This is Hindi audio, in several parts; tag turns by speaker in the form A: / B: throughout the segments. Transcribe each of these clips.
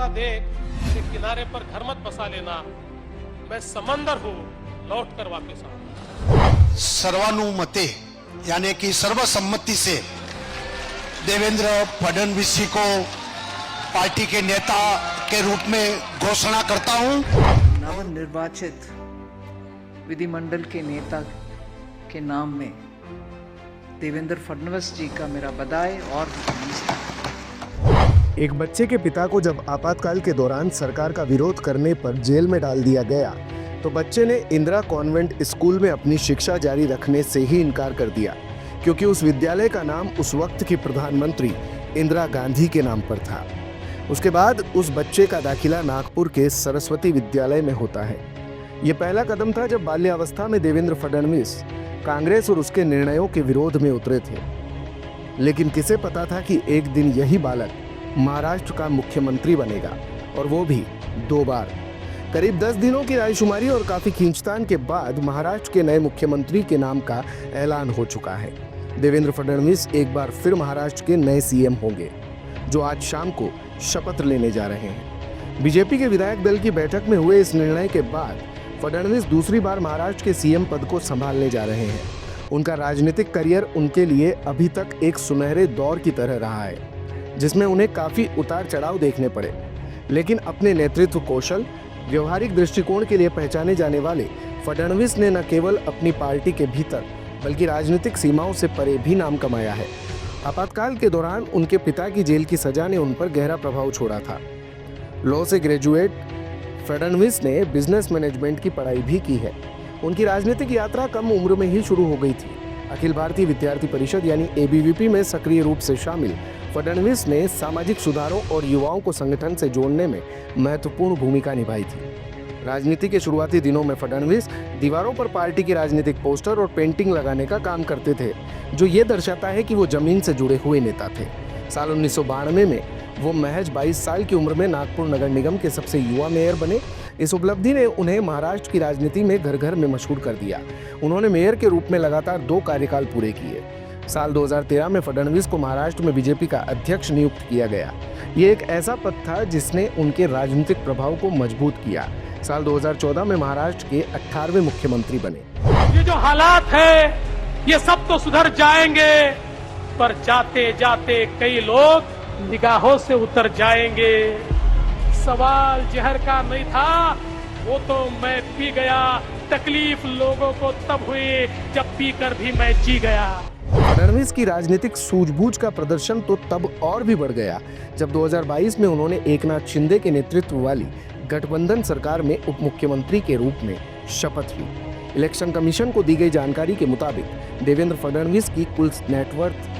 A: कहता देख कि किनारे पर घर मत बसा लेना, मैं समंदर हूँ, लौट कर वापस आऊंगा।
B: सर्वानुमते यानी कि सर्वसम्मति से देवेंद्र फडणवीस जी को पार्टी के नेता के रूप में घोषणा करता हूं।
C: नवनिर्वाचित विधिमंडल के नेता के नाम में देवेंद्र फडणवीस जी का मेरा बधाई और
D: एक बच्चे के पिता को जब आपातकाल के दौरान सरकार का विरोध करने पर जेल में डाल दिया गया तो बच्चे ने इंदिरा कॉन्वेंट स्कूल में अपनी शिक्षा जारी रखने से ही इनकार कर दिया, क्योंकि उस विद्यालय का नाम उस वक्त की प्रधानमंत्री इंदिरा गांधी के नाम पर था। उसके बाद उस बच्चे का दाखिला नागपुर के सरस्वती विद्यालय में होता है। ये पहला कदम था जब बाल्यावस्था में देवेंद्र फडणवीस कांग्रेस और उसके निर्णयों के विरोध में उतरे थे। लेकिन किसे पता था कि एक दिन यही बालक महाराष्ट्र का मुख्यमंत्री बनेगा, और वो भी 2 बार। करीब 10 दिनों की रायशुमारी और काफी खींचतान के बाद महाराष्ट्र के नए मुख्यमंत्री के नाम का ऐलान हो चुका है। देवेंद्र फडणवीस एक बार फिर महाराष्ट्र के नए सीएम होंगे, जो आज शाम को शपथ लेने जा रहे हैं। बीजेपी के विधायक दल की बैठक में हुए इस निर्णय के बाद फडणवीस दूसरी बार महाराष्ट्र के सीएम पद को संभालने जा रहे हैं। उनका राजनीतिक करियर उनके लिए अभी तक एक सुनहरे दौर की तरह रहा है, जिसमें उन्हें काफी उतार चढ़ाव देखने पड़े। लेकिन अपने नेतृत्व कौशल, व्यवहारिक दृष्टिकोण के लिए पहचाने जाने वाले फडणवीस ने न केवल अपनी पार्टी के भीतर बल्कि राजनीतिक सीमाओं से परे भी नाम कमाया है। आपातकाल के दौरान उनके पिता की जेल की सजा ने उन पर गहरा प्रभाव छोड़ा था। लॉ से ग्रेजुएट फडणवीस ने बिजनेस मैनेजमेंट की पढ़ाई भी की है। उनकी राजनीतिक यात्रा कम उम्र में ही शुरू हो गई थी। अखिल भारतीय विद्यार्थी परिषद यानी ABVP में सक्रिय रूप से शामिल फडणवीस ने सामाजिक सुधारों और युवाओं को संगठन से जोड़ने में महत्वपूर्ण भूमिका निभाई थी। राजनीति के शुरुआती दिनों में फडणवीस दीवारों पर पार्टी की राजनीतिक पोस्टर और पेंटिंग लगाने का काम करते थे, जो ये दर्शाता है कि वो जमीन से जुड़े हुए नेता थे। साल 1992 में वो महज 22 साल की उम्र में नागपुर नगर निगम के सबसे युवा मेयर बने। इस उपलब्धि ने उन्हें महाराष्ट्र की राजनीति में घर घर में मशहूर कर दिया। उन्होंने मेयर के रूप में लगातार 2 कार्यकाल पूरे किए। साल 2013 में फडणवीस को महाराष्ट्र में बीजेपी का अध्यक्ष नियुक्त किया गया। ये एक ऐसा पद था जिसने उनके राजनीतिक प्रभाव को मजबूत किया। साल 2014 में महाराष्ट्र के 18वें मुख्यमंत्री बने।
A: ये जो हालात है ये सब तो सुधर जाएंगे, पर जाते जाते कई लोग निगाहों से उतर जाएंगे। सवाल जहर का नहीं था, वो तो मैं पी गया। तकलीफ लोगों को तब हुई जब पीकर भी मैं जी गया।
D: फडणवीस की राजनीतिक सूझबूझ का प्रदर्शन तो तब और भी बढ़ गया जब 2022 में उन्होंने एकनाथ शिंदे के नेतृत्व वाली गठबंधन सरकार में उप मुख्यमंत्री के रूप में शपथ ली। इलेक्शन कमीशन को दी गई जानकारी के मुताबिक देवेंद्र फडणवीस की कुल नेटवर्थ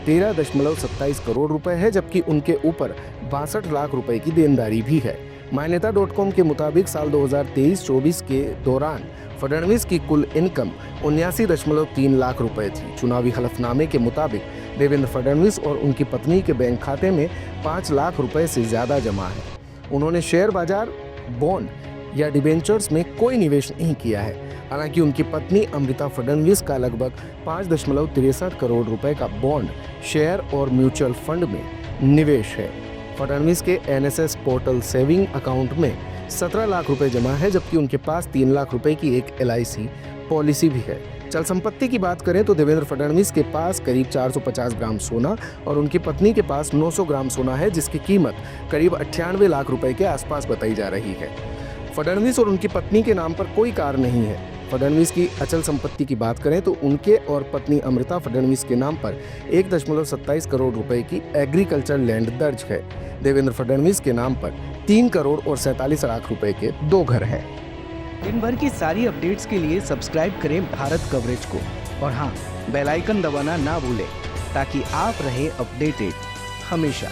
D: 13.27 करोड़ रुपए है, जबकि उनके ऊपर 62 लाख रुपए की देनदारी भी है। मान्यता.com के मुताबिक साल 2023-24 के दौरान फडणवीस की कुल इनकम 79.3 लाख रुपए थी। चुनावी हलफनामे के मुताबिक देवेंद्र फडणवीस और उनकी पत्नी के बैंक खाते में 5 लाख रुपए से ज्यादा जमा है। उन्होंने शेयर बाजार, बॉन्ड या डिबेंचर्स में कोई निवेश नहीं किया है। हालांकि उनकी पत्नी अमृता फडणवीस का लगभग 5.63 करोड़ रुपए का बॉन्ड, शेयर और म्यूचुअल फंड में निवेश है। फडणवीस के NSS पोर्टल सेविंग अकाउंट में 17 लाख रुपए जमा है, जबकि उनके पास 3 लाख रुपए की एक LIC पॉलिसी भी है। चल संपत्ति की बात करें तो देवेंद्र फडणवीस के पास करीब 450 ग्राम सोना और उनकी पत्नी के पास 900 ग्राम सोना है, जिसकी कीमत करीब 98 लाख रुपए के आसपास बताई जा रही है। फडणवीस और उनकी पत्नी के नाम पर कोई कार नहीं है। फडणवीस की अचल संपत्ति की बात करें तो उनके और पत्नी अमृता फडणवीस के नाम पर 1.27 करोड़ रुपए की एग्रीकल्चर लैंड दर्ज है। देवेंद्र फडणवीस के नाम पर 3 करोड़ और 47 लाख रुपए के 2 घर हैं।
C: दिन भर की सारी अपडेट्स के लिए सब्सक्राइब करें भारत कवरेज को, और हाँ, बेल आइकन दबाना ना भूलें ताकि आप रहे अपडेटेड हमेशा।